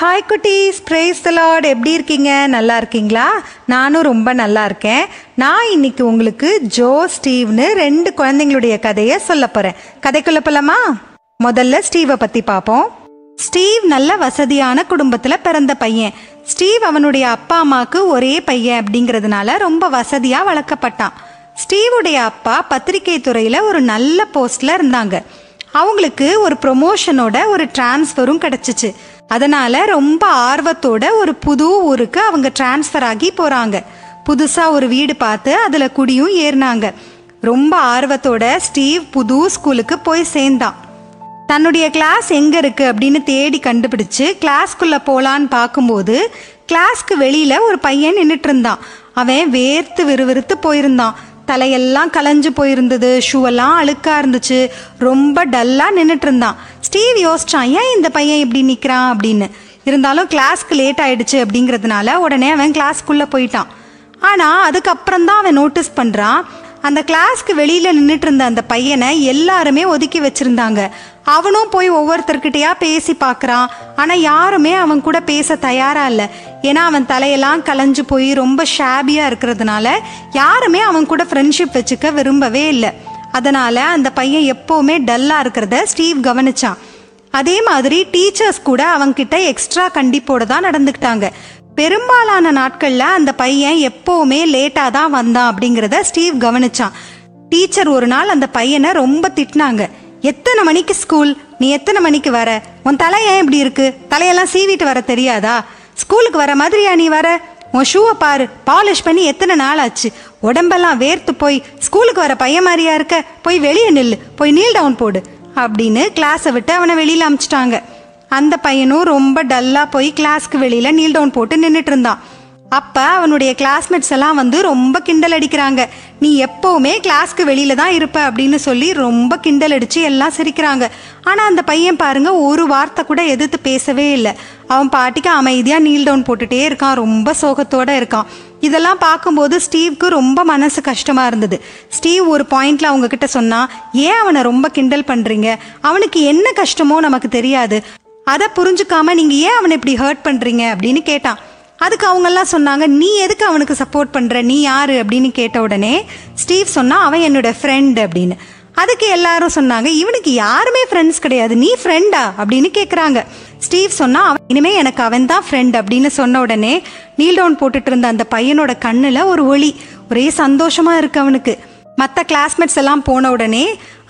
Hi குட்டீஸ், praise the Lord. எப்படி இருக்கீங்க? நல்லா இருக்கீங்களா? நானும் ரொம்ப நல்லா இருக்கேன். நான் இன்னைக்கு உங்களுக்கு ஜோ, ஸ்டீவ்னு 2 குழந்தைங்களுடைய கதையை சொல்ல போறேன். கதைக்குள்ள போலாமா? முதல்ல ஸ்டீவை பத்தி பார்ப்போம். ஸ்டீவ் நல்ல வசதியான குடும்பத்துல பிறந்த பையன். ஸ்டீவ் அவனுடைய அப்பா அம்மாக்கு ஒரே பையன் அப்படிங்கறதுனால ரொம்ப வசதியா வளர்க்கப்பட்டான். ஸ்டீவுடைய அப்பா பத்திரிகை துறையில ஒரு நல்ல போஸ்ட்ல இருந்தாங்க. அவங்களுக்கு ஒரு ப்ரொமோஷனோட ஒரு டிரான்ஸ்ஃபரும் கிடைச்சிச்சு. அதனால ரொம்ப ஆர்வத்தோட ஒரு புது ஊருக்கு அவங்க டிரான்ஸ்ஃபர் ஆகி போறாங்க. புதுசா ஒரு வீடு பார்த்து அதுல குடியும் ஏறினாங்க. ரொம்ப ஆர்வத்தோட ஸ்டீவ் புது ஸ்கூலுக்கு போய் சேர்ந்தான். தன்னுடைய கிளாஸ் எங்க இருக்கு அப்படின்னு தேடி கண்டுபிடிச்சு கிளாஸ்க்குள்ள போலான்னு பார்க்கும்போது கிளாஸ்க்கு வெளியில ஒரு பையன் நின்றுட்டு இருந்தான். அவன் வேர்த்து விறுவிறுத்து போயிருந்தான். தலையெல்லாம் கலைஞ்சு போயிருந்தது, ஷூவெல்லாம் அழுக்கா இருந்துச்சு, ரொம்ப டல்லா நின்றுட்டு இருந்தான். ஸ்டீவ் யோசிச்சான், ஏன் இந்த பையன் இப்படி நிக்கிறான் அப்படின்னு. இருந்தாலும் கிளாஸ்க்கு லேட் ஆயிடுச்சு அப்படிங்கறதுனால உடனே அவன் கிளாஸ்க்குள்ள போயிட்டான். ஆனா அதுக்கப்புறம் தான் அவன் நோட்டீஸ் பண்றான், அந்த கிளாஸ்க்கு வெளியில நின்றுட்டு இருந்த அந்த பையனை எல்லாருமே ஒதுக்கி வச்சிருந்தாங்க. அவனும் போய் ஒவ்வொருத்தர்கிட்டயா பேசி பாக்குறான். ஆனா யாருமே அவன் கூட பேச தயாரா இல்ல. ஏன்னா அவன் தலையெல்லாம் கலைஞ்சு போய் ரொம்ப ஷாபியா இருக்கிறதுனால யாருமே அவன் கூட ஃப்ரெண்ட்ஷிப் வச்சுக்க விரும்பவே இல்லை. அதனால அந்த பையன் எப்பவுமே டல்லா இருக்கிறத ஸ்டீவ் கவனிச்சான். அதே மாதிரி டீச்சர்ஸ் கூட அவன்கிட்ட எக்ஸ்ட்ரா கண்டிப்போட தான் நடந்துக்கிட்டாங்க. பெரும்பாலான நாட்கள்ல அந்த பையன் எப்பவுமே லேட்டா தான் வந்தான் அப்படிங்கறத ஸ்டீவ் கவனிச்சான். டீச்சர் ஒரு நாள் அந்த பையனை ரொம்ப திட்டினாங்க. எத்தனை மணிக்கு ஸ்கூல்? நீ எத்தனை மணிக்கு வர? உன் தலை ஏன் இப்படி இருக்கு? தலையெல்லாம் சீவிட்டு வர தெரியாதா? ஸ்கூலுக்கு வர மாதிரியா நீ வர? உன் ஷூவை பாரு, பாலிஷ் பண்ணி எத்தனை நாள் ஆச்சு? உடம்பெல்லாம் வேர்த்து போய் ஸ்கூலுக்கு வர பையன் மாதிரியா இருக்க? போய் வெளியே நில்லு, போய் நீல் டவுன் போடு அப்படின்னு கிளாஸை விட்டு அவனை வெளியில அமிச்சிட்டாங்க. அந்த பையனும் ரொம்ப டல்லா போய் கிளாஸ்க்கு வெளியில நீல் டவுன் போட்டு நின்றுட்டு இருந்தான். அப்ப அவனுடைய கிளாஸ்மேட்ஸ் எல்லாம் வந்து ரொம்ப கிண்டல் அடிக்கிறாங்க. நீ எப்பவுமே கிளாஸ்க்கு வெளியில தான் இருப்ப அப்படின்னு சொல்லி ரொம்ப கிண்டல் அடிச்சு எல்லாம் சிரிக்கிறாங்க. ஆனா அந்த பையன் பாருங்க, ஒரு வார்த்தை கூட எதிர்த்து பேசவே இல்லை. அவன் பாட்டிக்கு அமைதியா நீல் டவுன் போட்டுட்டே இருக்கான், ரொம்ப சோகத்தோட இருக்கான். இதெல்லாம் பார்க்கும்போது ஸ்டீவ்க்கு ரொம்ப மனசு கஷ்டமா இருந்தது. ஸ்டீவ் ஒரு பாயிண்ட்ல அவங்க கிட்ட சொன்னா, ஏன் அவனை ரொம்ப கிண்டல் பண்றீங்க? அவனுக்கு என்ன கஷ்டமோ நமக்கு தெரியாது, அதை புரிஞ்சுக்காம நீங்க ஏன் அவனை இப்படி ஹர்ட் பண்றீங்க அப்படின்னு கேட்டான். அதுக்கு அவங்க எல்லாம் சொன்னாங்க, நீ எதுக்கு அவனுக்கு சப்போர்ட் பண்ற? நீ யாரு அப்படின்னு கேட்ட உடனே ஸ்டீவ் சொன்னா, அவன் என்னோட ஃப்ரெண்ட் அப்படின்னு. அதுக்கு எல்லாரும் சொன்னாங்க, இவனுக்கு யாருமே ஃப்ரெண்ட்ஸ் கிடையாது, நீ ஃப்ரெண்டா அப்படின்னு கேக்குறாங்க. ஸ்டீவ் சொன்னா, இனிமே எனக்கு அவன் தான் ஃப்ரெண்ட் அப்படின்னு சொன்ன உடனே நீல் டவுன் போட்டுட்டு இருந்த அந்த பையனோட கண்ணுல ஒரு ஒளி, ஒரே சந்தோஷமா இருக்கு அவனுக்கு. மற்ற கிளாஸ்மேட்ஸ் எல்லாம் போன உடனே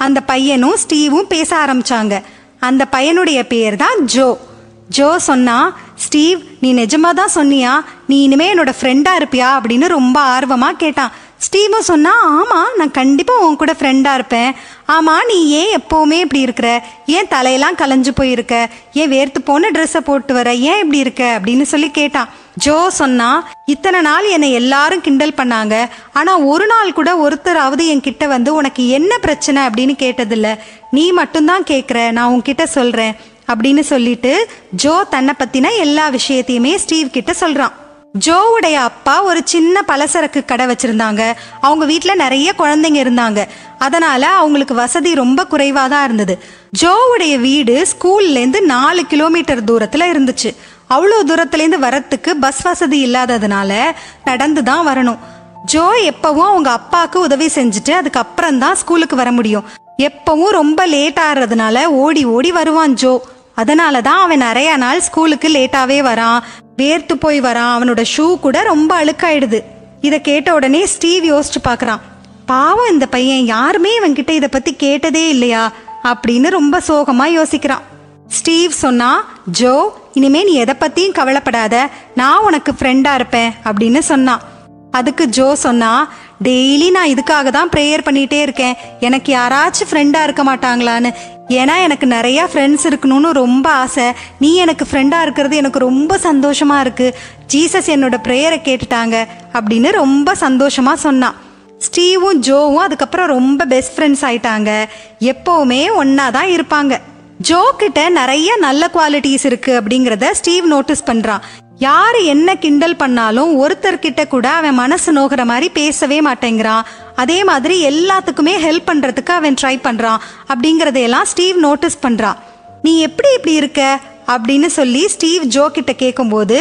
அந்த பையனும் ஸ்டீவும் பேச ஆரம்பிச்சாங்க. அந்த பையனுடைய பேர் தான் ஜோ. ஜோ சொன்னா, ஸ்டீவ் நீ நிஜமா தான் சொன்னியா? நீ இனிமே என்னோட ஃப்ரெண்டா இருப்பியா அப்படின்னு ரொம்ப ஆர்வமா கேட்டான். ஸ்டீவும் சொன்னா, ஆமா நான் கண்டிப்பா உன் கூட ஃப்ரெண்டா இருப்பேன். ஆமா நீ ஏன் எப்பவுமே இப்படி இருக்கிற? ஏன் தலையெல்லாம் கலைஞ்சு போயிருக்க? ஏன் வேர்த்து போன ட்ரெஸ்ஸை போட்டு வர? ஏன் இப்படி இருக்க அப்படின்னு சொல்லி கேட்டான். ஜோ சொன்னா, இத்தனை நாள் என்னை எல்லாரும் கிண்டல் பண்ணாங்க, ஆனா ஒரு நாள் கூட ஒருத்தராவது என் கிட்ட வந்து உனக்கு என்ன பிரச்சனை அப்படின்னு கேட்டதில்ல. நீ மட்டும்தான் கேக்குற, நான் உன்கிட்ட சொல்றேன் அப்படின்னு சொல்லிட்டு ஜோ தன்னை பத்தின எல்லா விஷயத்தையுமே ஸ்டீவ் கிட்ட சொல்றான். ஜோவுடைய அப்பா ஒரு சின்ன பலசரக்கு கடை வச்சிருந்தாங்க. அவங்க வீட்டுல நிறைய குழந்தைங்க இருந்தாங்க. அதனால அவங்களுக்கு வசதி ரொம்ப குறைவா தான் இருந்தது. ஜோவுடைய வீடு ஸ்கூல்ல இருந்து 4 கிலோமீட்டர் தூரத்துல இருந்துச்சு. அவ்வளவு தூரத்துல இருந்து வரத்துக்கு பஸ் வசதி இல்லாததுனால நடந்துதான் வரணும். ஜோ எப்பவும் அவங்க அப்பாவுக்கு உதவி செஞ்சுட்டு அதுக்கப்புறம் தான் ஸ்கூலுக்கு வர முடியும். எப்பவும் ரொம்ப லேட் ஆறதுனால ஓடி ஓடி வருவான் ஜோ. அதனாலதான் அவன் நிறைய நாள் ஸ்கூலுக்கு லேட்டாவே வரான், வேர்த்து போய் வரான், அவனோட ஷூ கூட ரொம்ப அழுக்காயிடுது. இத கேட்ட உடனே ஸ்டீவ் யோசிச்சு பாக்குறான், பாவம் இந்த பையன், யாருமே இவன் கிட்ட இத பத்தி கேட்டதே இல்லையா அப்படின்னு ரொம்ப சோகமா யோசிக்கிறான். ஸ்டீவ் சொன்னா, ஜோ இனிமே நீ எதை பத்தியும் கவலைப்படாத, நான் உனக்கு ஃப்ரெண்டா இருப்பேன் அப்படின்னு சொன்னான். அதுக்கு ஜோ சொன்னா, டெய்லி நான் இதுக்காக தான் ப்ரேயர் பண்ணிட்டே இருக்கேன், எனக்கு யாராச்சும் ஃப்ரெண்டா இருக்க மாட்டாங்களான்னு. ஏன்னா எனக்கு நிறைய ஃப்ரெண்ட்ஸ் இருக்கணும்னு ரொம்ப ஆசை. நீ எனக்கு ஃப்ரெண்டா இருக்கிறது எனக்கு ரொம்ப சந்தோஷமா இருக்கு. ஜீசஸ் என்னோட ப்ரேயரை கேட்டுட்டாங்க அப்படின்னு ரொம்ப சந்தோஷமா சொன்னான். ஸ்டீவும் ஜோவும் அதுக்கப்புறம் ரொம்ப பெஸ்ட் ஃப்ரெண்ட்ஸ் ஆயிட்டாங்க. எப்பவுமே ஒன்னாதான் இருப்பாங்க. ஜோ கிட்ட நிறைய நல்ல குவாலிட்டிஸ் இருக்கு அப்படிங்கறத ஸ்டீவ் நோட்டீஸ் பண்றான். யாரு என்ன கிண்டல் பண்ணாலும் ஒருத்தர்கிட்ட கூட அவன் மனசு நோகிற மாதிரி பேசவே மாட்டேங்கிறான். அதே மாதிரி எல்லாத்துக்குமே ஹெல்ப் பண்றதுக்கு அவன் ட்ரை பண்றான் அப்படிங்கறதையெல்லாம் ஸ்டீவ் நோட்டீஸ் பண்றான். நீ எப்படி இப்படி இருக்க அப்படின்னு சொல்லி ஸ்டீவ் ஜோ கிட்ட கேட்கும்போது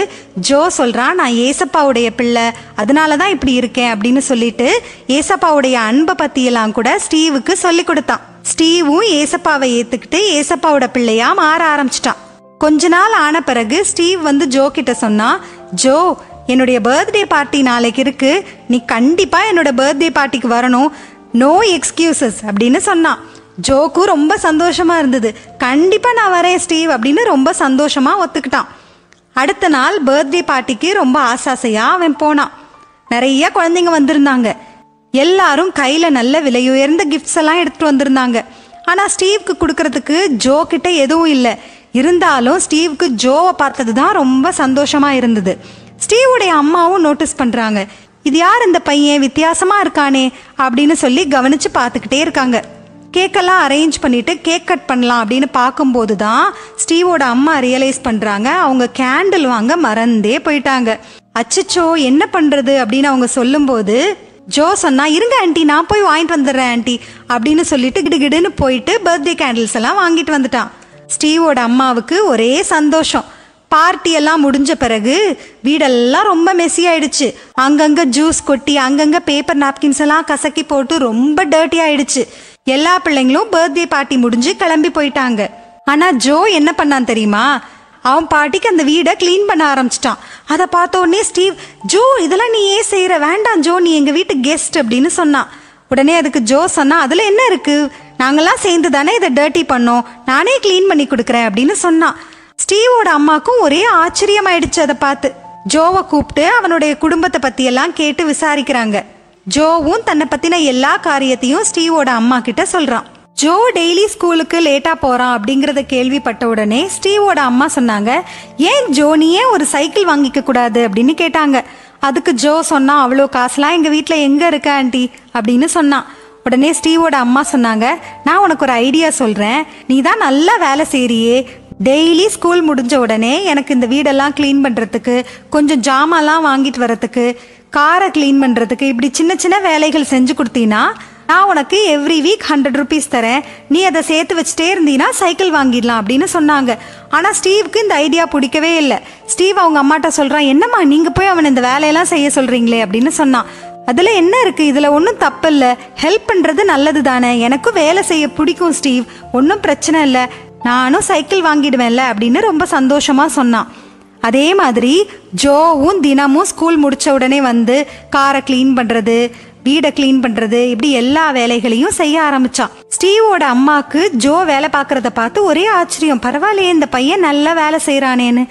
ஜோ சொல்றான், நான் ஏசப்பாவுடைய பிள்ளை, அதனாலதான் இப்படி இருக்கேன் அப்படின்னு சொல்லிட்டு ஏசப்பாவுடைய அன்பை பத்தியெல்லாம் கூட ஸ்டீவுக்கு சொல்லி கொடுத்தான். ஸ்டீவும் ஏசப்பாவை ஏத்துக்கிட்டு ஏசப்பாவோட பிள்ளையா மாற ஆரம்பிச்சிட்டான். கொஞ்ச நாள் ஆன பிறகு ஸ்டீவ் வந்து ஜோ கிட்ட சொன்னா, ஜோ, என்னுடைய பர்த்டே பார்ட்டி நாளைக்கு இருக்கு, நீ கண்டிப்பா என்னோட பர்த்டே பார்ட்டிக்கு வரணும், நோ எக்ஸ்கியூசஸ் அப்படின்னு சொன்னான். ஜோக்கு ரொம்ப சந்தோஷமா இருந்தது. கண்டிப்பா நான் வரேன் ஸ்டீவ் அப்படின்னு ரொம்ப சந்தோஷமா ஒத்துக்கிட்டான். அடுத்த நாள் பர்த்டே பார்ட்டிக்கு ரொம்ப ஆசாசையா அவன் போனான். நிறைய குழந்தைங்க வந்திருந்தாங்க. எல்லாரும் கையில நல்ல விலையுயர்ந்த கிஃப்ட்ஸ் எல்லாம் எடுத்துட்டு வந்திருந்தாங்க. ஆனா ஸ்டீவ்க்கு கொடுக்கறதுக்கு ஜோ கிட்ட எதுவும் இல்லை. இருந்தாலும் ஸ்டீவ்க்கு ஜோவை பார்த்தது தான் ரொம்ப சந்தோஷமா இருந்தது. ஸ்டீவுடைய அம்மாவும் நோட்டீஸ் பண்றாங்க, இது யார் இந்த பையன், வித்தியாசமா இருக்கானே அப்படின்னு சொல்லி கவனிச்சு பார்த்துக்கிட்டே இருக்காங்க. கேக்கெல்லாம் அரேஞ்ச் பண்ணிட்டு கேக் கட் பண்ணலாம் அப்படின்னு பார்க்கும்போது தான் ஸ்டீவோட அம்மா ரியலைஸ் பண்றாங்க, அவங்க கேண்டில் வாங்க மறந்தே போயிட்டாங்க. அச்சச்சோ, என்ன பண்றது அப்படின்னு அவங்க சொல்லும்போது ஜோ சொன்னா, இருங்க ஆண்டி, நான் போய் வாங்கிட்டு வந்துடுறேன் ஆண்டி அப்படின்னு சொல்லிட்டு கிடுகிடுன்னு போயிட்டு பர்த்டே கேண்டில்ஸ் எல்லாம் வாங்கிட்டு வந்துட்டான். ஸ்டீவோட அம்மாவுக்கு ஒரே சந்தோஷம். பார்ட்டி எல்லாம் முடிஞ்ச பிறகு வீடெல்லாம் ரொம்ப மெஸ்ஸி ஆயிடுச்சு. அங்கங்க ஜூஸ் கொட்டி அங்கங்க பேப்பர் நாப்கின்ஸ் எல்லாம் கசக்கி போட்டு ரொம்ப டர்ட்டி ஆயிடுச்சு. எல்லா பிள்ளைங்களும் பர்த்டே பார்ட்டி முடிஞ்சு கிளம்பி போயிட்டாங்க. ஆனா ஜோ என்ன பண்ணான் தெரியுமா, அவன் பாட்டிக்கு அந்த வீடை கிளீன் பண்ண ஆரம்பிச்சிட்டான். அதை பார்த்த உடனே ஸ்டீவ், ஜோ இதெல்லாம் நீ ஏன் செய்யற, வேண்டாம் ஜோ, நீ எங்க வீட்டு கெஸ்ட் அப்படின்னு சொன்னான். உடனே அதுக்கு ஜோ சொன்னா, அதுல என்ன இருக்கு, நாங்கெல்லாம் சேர்ந்து தானே இதை டர்ட்டி பண்ணோம், நானே கிளீன் பண்ணி கொடுக்குறேன் அப்படின்னு சொன்னான். ஸ்டீவோட அம்மாக்கும் ஒரே ஆச்சரியமாயிடுச்சு அதை பார்த்து. ஜோவை கூப்பிட்டு அவனுடைய குடும்பத்தை பத்தி எல்லாம் கேட்டு விசாரிக்கிறாங்க. ஜோவும் தன்னை பத்தின எல்லா காரியத்தையும் ஸ்டீவோட அம்மா கிட்ட சொல்றான். ஜோ டெய்லி ஸ்கூலுக்கு லேட்டா போறான் அப்படிங்கறத கேள்விப்பட்ட உடனே ஸ்டீவோட அம்மா சொன்னாங்க, ஏன் ஜோ நீ ஏன் ஒரு சைக்கிள் வாங்கிக்க கூடாது அப்படின்னு கேட்டாங்க. அதுக்கு ஜோ சொன்னா, அவ்வளோ காசுலாம் எங்க வீட்டுல எங்க இருக்கு ஆண்டி அப்படின்னு சொன்னான். உடனே ஸ்டீவோட அம்மா சொன்னாங்க, நான் உனக்கு ஒரு ஐடியா சொல்றேன், நீ தான் நல்லா வேலை செய்றியே, டெய்லி ஸ்கூல் முடிஞ்ச உடனே எனக்கு இந்த வீடெல்லாம் கிளீன் பண்றதுக்கு, கொஞ்சம் ஜாமான்லாம் வாங்கிட்டு வரதுக்கு, காரை கிளீன் பண்றதுக்கு, இப்படி சின்ன சின்ன வேலைகள் செஞ்சு கொடுத்தீங்கன்னா நான் உனக்கு எவ்ரி வீக் 100 rupees தரேன், நீ அதை சேர்த்து வச்சுட்டே இருந்தீங்கன்னா சைக்கிள் வாங்கிடலாம் அப்படின்னு சொன்னாங்க. ஆனா ஸ்டீவுக்கு இந்த ஐடியா பிடிக்கவே இல்லை. ஸ்டீவ் அவங்க அம்மாட்ட சொல்றான், என்னம்மா நீங்க போய் அவன் இந்த வேலையெல்லாம் செய்ய சொல்றீங்களே அப்படின்னு சொன்னான். அதுல என்ன இருக்கு, இதுல ஒன்றும் தப்பு இல்லை, ஹெல்ப் பண்றது நல்லது தானே, எனக்கும் வேலை செய்ய பிடிக்கும் ஸ்டீவ், ஒன்றும் பிரச்சனை இல்லை, நானும் சைக்கிள் வாங்கிடுவேன்ல அப்படின்னு ரொம்ப சந்தோஷமா சொன்னான். அதே மாதிரி ஜோவும் தினமும் ஸ்கூல் முடிச்ச உடனே வந்து காரை கிளீன் பண்றது, வீடை கிளீன் பண்றது, இப்படி எல்லா வேலைகளையும் செய்ய ஆரம்பிச்சான். ஸ்டீவோட அம்மாக்கு ஜோ வேலை பார்க்கறத பார்த்து ஒரே ஆச்சரியம், பரவாயில்லையே இந்த பையன் நல்லா வேலை செய்யறானேன்னு.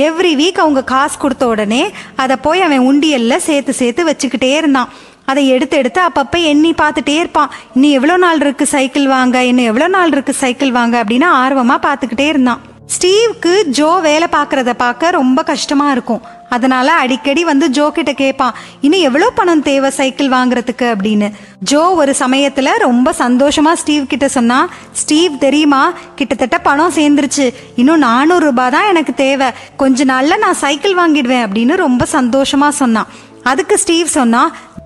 எவ்ரி வீக் அவங்க காசு கொடுத்த உடனே அதை போய் அவன் உண்டியல்ல சேர்த்து சேர்த்து வச்சுக்கிட்டே இருந்தான். அதை எடுத்து எடுத்து அப்பப்ப எண்ணி பார்த்துட்டே இருப்பான். இன்னும் எவ்வளோ நாள் இருக்கு சைக்கிள் வாங்க, இன்னும் எவ்வளோ நாள் இருக்கு சைக்கிள் வாங்க அப்படின்னு ஆர்வமா பார்த்துக்கிட்டே இருந்தான். ஸ்டீவ்க்கு ஜோ வேலை பார்க்கறத பார்க்க ரொம்ப கஷ்டமா இருக்கும். அதனால அடிக்கடி வந்து ஜோ கிட்ட கேட்பான், இன்னும் எவ்வளவு பணம் தேவை சைக்கிள் வாங்குறதுக்கு அப்படின்னு. ஜோ ஒரு சமயத்துல ரொம்ப சந்தோஷமா ஸ்டீவ் கிட்ட சொன்னா, ஸ்டீவ் தெரியுமா, கிட்டத்தட்ட பணம் சேர்ந்துருச்சு, இன்னும் 400 ரூபாய் தான் எனக்கு தேவை, கொஞ்ச நாள்ல நான் சைக்கிள் வாங்கிடுவேன் அப்படின்னு ரொம்ப சந்தோஷமா சொன்னான். அதுக்கு ஸ்டீவ் சொன்னா,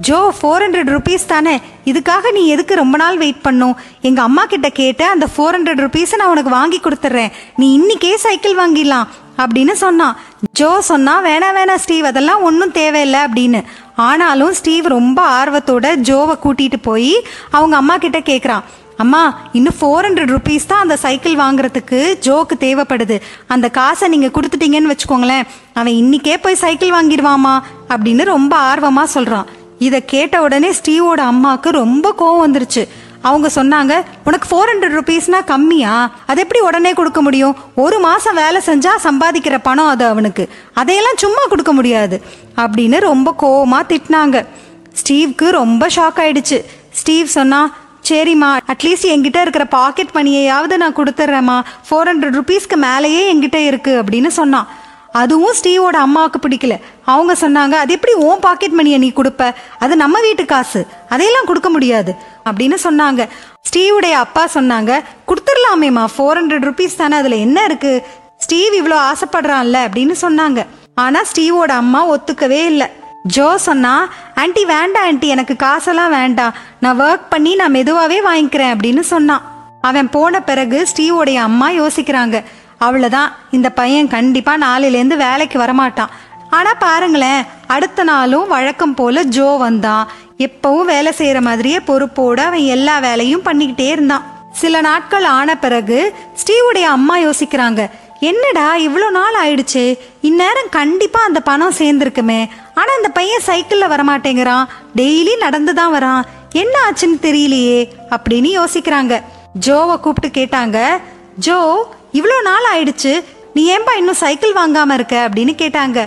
ஜோ 400 rupees தானே, இதுக்காக நீ எதுக்கு ரொம்ப நாள் வெயிட் பண்ணும், எங்க அம்மா கிட்ட கேட்டு அந்த 400 rupees நான் உனக்கு வாங்கி கொடுத்துட்றேன், நீ இன்னைக்கே சைக்கிள் வாங்கிடலாம் அப்படின்னு சொன்னான். ஜோ சொன்னா, வேணா ஸ்டீவ், அதெல்லாம் ஒன்றும் தேவையில்லை அப்படின்னு. ஆனாலும் ஸ்டீவ் ரொம்ப ஆர்வத்தோட ஜோவை கூட்டிட்டு போய் அவங்க அம்மா கிட்ட கேட்குறான், அம்மா இன்னும் 400 rupees தான் அந்த சைக்கிள் வாங்குறதுக்கு ஜோக்கு தேவைப்படுது, அந்த காசை நீங்க கொடுத்துட்டீங்கன்னு வச்சுக்கோங்களேன், அவன் இன்னைக்கே போய் சைக்கிள் வாங்கிடுவாமா அப்படின்னு ரொம்ப ஆர்வமா சொல்றான். இதை கேட்ட உடனே ஸ்டீவோட அம்மாவுக்கு ரொம்ப கோவம் வந்துருச்சு. அவங்க சொன்னாங்க, உனக்கு 400 rupeesனா கம்மியா, அது எப்படி உடனே கொடுக்க முடியும், ஒரு மாசம் வேலை செஞ்சா சம்பாதிக்கிற பணம் அது அவனுக்கு, அதையெல்லாம் சும்மா கொடுக்க முடியாது அப்படின்னு ரொம்ப கோவமா திட்டினாங்க. ஸ்டீவ்க்கு ரொம்ப ஷாக் ஆயிடுச்சு. ஸ்டீவ் சொன்னா, சரிம்மா, அட்லீஸ்ட் என்கிட்ட இருக்கிற பாக்கெட் மணியையாவது நான் கொடுத்துட்றேம்மா, 400 rupeesக்கு மேலேயே என்கிட்ட இருக்கு அப்படின்னு சொன்னான். அதுவும் ஸ்டீவோட அம்மாவுக்கு பிடிக்கல. அவங்க சொன்னாங்க, அது எப்படி உன் பாக்கெட் மணியை நீ கொடுப்ப, அது நம்ம வீட்டு காசு, அதையெல்லாம் கொடுக்க முடியாது அப்படின்னு சொன்னாங்க. ஸ்டீவுடைய அப்பா சொன்னாங்க, கொடுத்துடலாமேம்மா, 400 rupees தானே, அதுல என்ன இருக்கு, ஸ்டீவ் இவ்வளோ ஆசைப்படுறான்ல அப்படின்னு சொன்னாங்க. ஆனா ஸ்டீவோட அம்மா ஒத்துக்கவே இல்லை. ஜோ சொன்னா, ஆண்டி வேண்டாம் ஆண்டி, எனக்கு காசெல்லாம் வேண்டாம், நான் ஒர்க் பண்ணி நான் மெதுவாவே வாங்கிக்கிறேன் அப்படின்னு சொன்னான். அவன் போன பிறகு ஸ்டீவோடைய அம்மா யோசிக்கிறாங்க, அவ்வளவுதான், இந்த பையன் கண்டிப்பா நாளையிலேருந்து வேலைக்கு வரமாட்டான். ஆனா பாருங்களேன், அடுத்த நாளும் வழக்கம் போல ஜோ வந்தான். எப்பவும் வேலை செய்யற மாதிரியே பொறுப்போட அவன் எல்லா வேலையும் பண்ணிக்கிட்டே இருந்தான். சில நாட்கள் ஆன பிறகு ஸ்டீவுடைய அம்மா யோசிக்கிறாங்க, என்னடா இவ்வளோ நாள் ஆயிடுச்சு, இந்நேரம் கண்டிப்பா அந்த பணம் சேர்ந்துருக்குமே. ஆனா அந்த பையன் சைக்கிள்ல வரமாட்டேங்கிறான், டெய்லி நடந்துதான் வரான், என்ன ஆச்சுன்னு தெரியலையே அப்படின்னு யோசிக்கிறாங்க. ஜோவை கூப்பிட்டு கேட்டாங்க, ஜோ இவ்வளோ நாள் ஆயிடுச்சு, நீ ஏன்பா இன்னும் சைக்கிள் வாங்காம இருக்க அப்படின்னு கேட்டாங்க.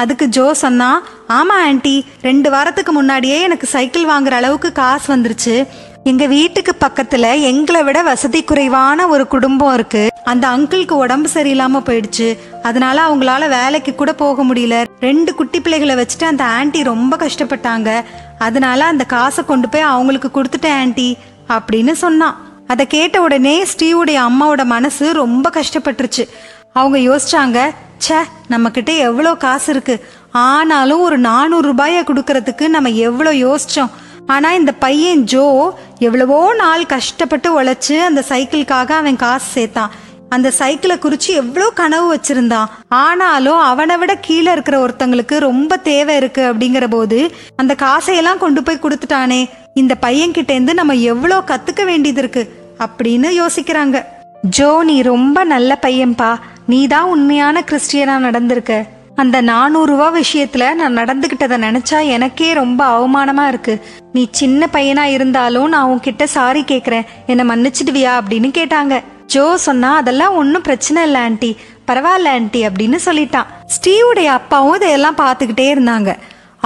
அதுக்கு ஜோ சொன்னா, ஆமா ஆன்ட்டி, 2 வாரத்துக்கு முன்னாடியே எனக்கு சைக்கிள் வாங்குற அளவுக்கு காசு வந்துருச்சு. எங்க வீட்டுக்கு பக்கத்துல எங்களை விட வசதி குறைவான ஒரு குடும்பம் இருக்கு. அந்த அங்கிளுக்கு உடம்பு சரியில்லாம போயிடுச்சு. அதனால அவங்களால வேலைக்கு கூட போக முடியல. 2 குட்டி பிள்ளைகளை வச்சுட்டு அந்த ஆன்ட்டி ரொம்ப கஷ்டப்பட்டாங்க. அதனால அந்த காசை கொண்டு போய் அவங்களுக்கு கொடுத்துட்டேன் ஆன்ட்டி அப்படின்னு சொன்னான். அதை கேட்ட உடனே ஸ்டீவுடைய அம்மாவோட மனசு ரொம்ப கஷ்டப்பட்டுருச்சு. அவங்க யோசிச்சாங்க, ச்சே, நம்ம கிட்ட எவ்வளோ காசு இருக்கு, ஆனாலும் ஒரு 400 ரூபாயை கொடுக்கறதுக்கு நம்ம எவ்வளோ யோசிச்சோம். ஆனா இந்த பையன் ஜோ எவ்வளவோ நாள் கஷ்டப்பட்டு உழைச்சு அந்த சைக்கிளுக்காக அவன் காசு சேர்த்தான். அந்த சைக்கிளை குறிச்சு எவ்வளோ கனவு வச்சிருந்தான். ஆனாலும் அவனை விட கீழே இருக்கிற ஒருத்தங்களுக்கு ரொம்ப தேவை இருக்கு அப்படிங்கிற போது அந்த காசையெல்லாம் கொண்டு போய் கொடுத்துட்டானே. இந்த பையன் கிட்ட இருந்து நம்ம எவ்வளோ கத்துக்க வேண்டியது இருக்கு அப்படின்னு யோசிக்கிறாங்க. ஜோ, நீ ரொம்ப நல்ல பையன்பா, நீ தான் உண்மையான கிறிஸ்டியனா நடந்திருக்க. அந்த 400 ரூபா விஷயத்துல நான் நடந்துகிட்டதை நினைச்சா எனக்கே ரொம்ப அவமானமா இருக்கு. நீ சின்ன பையனா இருந்தாலும் நான் உன்கிட்ட சாரி கேக்குறேன், என்னை மன்னிச்சிடுவியா அப்படின்னு கேட்டாங்க. ஜோ சொன்னா, அதெல்லாம் ஒன்னும் பிரச்சனை இல்லை ஆன்ட்டி, பரவாயில்ல ஆன்ட்டி அப்படின்னு சொல்லிட்டான். ஸ்டீவுடைய அப்பாவும் இதையெல்லாம் பார்த்துக்கிட்டே இருந்தாங்க.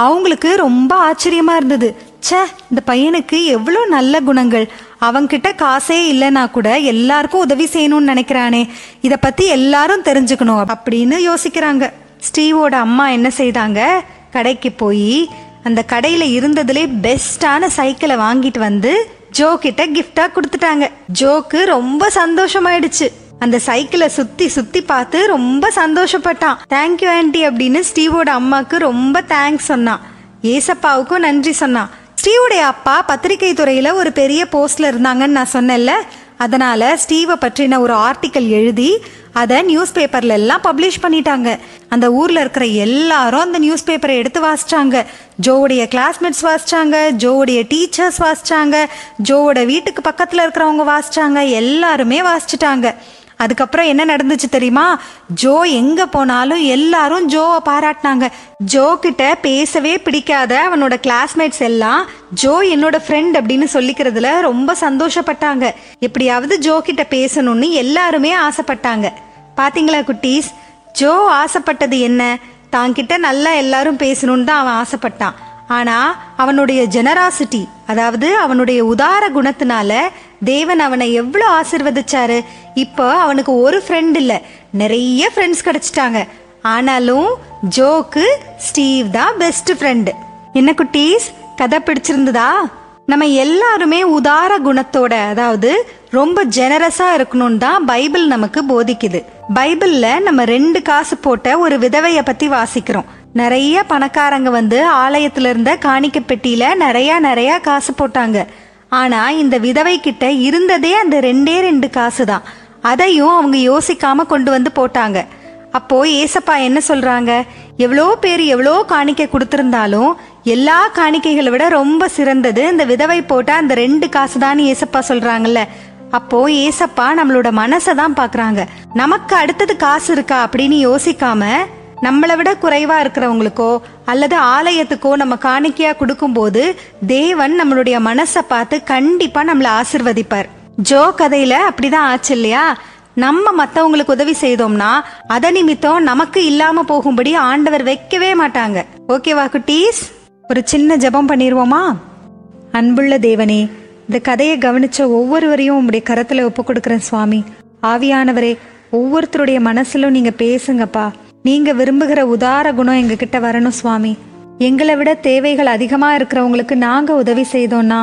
அவங்களுக்கு ரொம்ப ஆச்சரியமா இருந்தது. ச்சே, இந்த பையனுக்கு எவ்வளோ நல்ல குணங்கள், அவன்கிட்ட காசே இல்லைன்னா கூட எல்லாருக்கும் உதவி செய்யணும்னு நினைக்கிறானே, இதை பத்தி எல்லாரும் தெரிஞ்சுக்கணும் அப்படின்னு யோசிக்கிறாங்க. ஸ்டீவோட அம்மா என்ன செய்தாங்க, கடைக்கு போய் அந்த கடையில இருந்ததுலே பெஸ்டான சைக்கிளை வாங்கிட்டு வந்து ஜோ கிட்ட கிஃப்டா கொடுத்துட்டாங்க. ஜோக்கு ரொம்ப சந்தோஷமாயிடுச்சு. அந்த சைக்கிளை சுத்தி சுத்தி பார்த்து ரொம்ப சந்தோஷப்பட்டான். தேங்க்யூ ஆன்ட்டி அப்படின்னு ஸ்டீவோட அம்மாக்கு ரொம்ப தேங்க்ஸ் சொன்னான். ஏசப்பாவுக்கும் நன்றி சொன்னான். ஸ்டீவுடைய அப்பா பத்திரிகை துறையில ஒரு பெரிய போஸ்ட்ல இருந்தாங்கன்னு நான் சொன்னேன்ல, அதனால ஸ்டீவை பற்றின ஒரு ஆர்டிக்கல் எழுதி அதை நியூஸ் பேப்பர்ல எல்லாம் பப்ளிஷ் பண்ணிட்டாங்க. அந்த ஊர்ல இருக்கிற எல்லாரும் அந்த நியூஸ் பேப்பரை எடுத்து வாசிச்சாங்க. ஜோவுடைய கிளாஸ்மேட்ஸ் வாசிச்சாங்க, ஜோவுடைய டீச்சர்ஸ் வாசிச்சாங்க, ஜோவோட வீட்டுக்கு பக்கத்துல இருக்கிறவங்க வாசிச்சாங்க, எல்லாருமே வாசிச்சுட்டாங்க. அதுக்கப்புறம் என்ன நடந்துச்சு தெரியுமா? ஜோ எங்க போனாலும் எல்லாரும் ஜோவை பாராட்டினாங்க. ஜோ கிட்ட பேசவே பிடிக்காத அவனோட கிளாஸ்மேட்ஸ் எல்லாம் ஜோ என்னோட ஃப்ரெண்ட் அப்படின்னு சொல்லிக்கிறதுல ரொம்ப சந்தோஷப்பட்டாங்க. எப்படியாவது ஜோ கிட்ட பேசணும்னு எல்லாருமே ஆசைப்பட்டாங்க. பாத்தீங்களா குட்டீஸ், ஜோ ஆசைப்பட்டது என்ன? தான்கிட்ட நல்லா எல்லாரும் பேசணும்னு தான் அவன் ஆசைப்பட்டான். ஆனா அவனுடைய ஜெனராசிட்டி, அதாவது அவனுடைய உதார குணத்தினால தேவன் அவனை எவ்வளவு ஆசிர்வதிச்சாரு. இப்போ அவனுக்கு ஒரு ஃப்ரெண்ட் இல்ல, நிறைய ஃப்ரெண்ட்ஸ் கிடைச்சிட்டாங்க. ஆனாலும் ஜோக்கு ஸ்டீவ் தான் பெஸ்ட் ஃப்ரெண்ட். என்ன குட்டீஸ், கதை பிடிச்சிருந்ததா? நம்ம எல்லாருமே உதார குணத்தோட, அதாவது ரொம்ப ஜெனரஸா இருக்கணும்னு தான் பைபிள் நமக்கு போதிக்குது. பைபிள்ல நம்ம 2 காசு போட்ட ஒரு விதவைய பத்தி வாசிக்கிறோம். நிறைய பணக்காரங்க வந்து ஆலயத்துல இருந்த காணிக்கை பெட்டியில நிறைய காசு போட்டாங்க. ஆனா இந்த விதவை கிட்ட இருந்ததே அந்த 2 காசு தான். அதையும் அவங்க யோசிக்காம கொண்டு வந்து போட்டாங்க. அப்போ ஏசப்பா என்ன சொல்றாங்க? எவ்வளோ பேர் எவ்வளோ காணிக்கை கொடுத்திருந்தாலும் எல்லா காணிக்கைகளை விட ரொம்ப சிறந்தது இந்த விதவை போட்ட அந்த 2 காசு தான் ஏசப்பா சொல்றாங்கல்ல. அப்போ ஏசப்பா நம்மளோட மனசை தான் பாக்குறாங்க. நமக்கு அடுத்தது காசு இருக்கா அப்படின்னு யோசிக்காம நம்மளை விட குறைவா இருக்கிறவங்களுக்கோ அல்லது ஆலயத்துக்கோ நம்ம காணிக்கையா கொடுக்கும் போது தேவன் நம்மளுடைய மனசை பார்த்து கண்டிப்பா நம்மளை ஆசிர்வதிப்பார். ஜோ கதையில அப்படிதான் ஆச்சு இல்லையா? நம்ம மத்தவங்களுக்கு உதவி செய்தோம்னா அத நிமித்தம் நமக்கு இல்லாம போகும்படி ஆண்டவர் வைக்கவே மாட்டாங்க. ஓகேவா குட்டீஸ்? ஒரு சின்ன ஜெபம் பண்ணிடுவோமா? அன்புள்ள தேவனே, இந்த கதையை கவனிச்ச ஒவ்வொருவரையும் உங்களுடைய கரத்துல ஒப்பு கொடுக்குறேன் சுவாமி. ஆவியானவரே, ஒவ்வொருத்தருடைய மனசுலும் நீங்க பேசுங்கப்பா. நீங்க விரும்புகிற உதார குணம் எங்க கிட்ட வரணும் சுவாமி. எங்களை விட தேவைகள் அதிகமா இருக்கிறவங்களுக்கு நாங்க உதவி செய்தோம்னா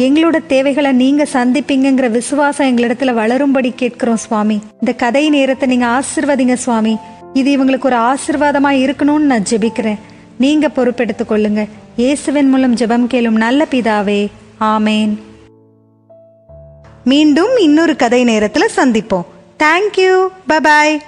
எங்களோட தேவைகளை நீங்க சந்திப்பீங்கிற விசுவாசம் எங்களிடத்துல வளரும்படி கேட்கிறோம் சுவாமி. இந்த கதை நேரத்தை நீங்க ஆசிர்வதிங்க சுவாமி. இது இவங்களுக்கு ஒரு ஆசிர்வாதமா இருக்கணும்னு நான் ஜெபிக்கிறேன். நீங்க பொறுப்பெடுத்துக் கொள்ளுங்க. இயேசுவின் மூலம் ஜெபம் கேளும் நல்ல பிதாவே, ஆமேன். மீண்டும் இன்னொரு கதை நேரத்துல சந்திப்போம். தேங்க்யூ. Bye bye.